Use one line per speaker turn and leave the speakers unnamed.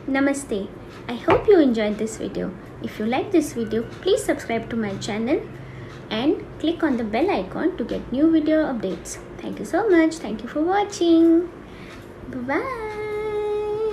Namaste. I hope you enjoyed this video. If you like this video, please subscribe to my channel and click on the bell icon to get new video updates. Thank you so much. Thank you for watching. Bye-bye.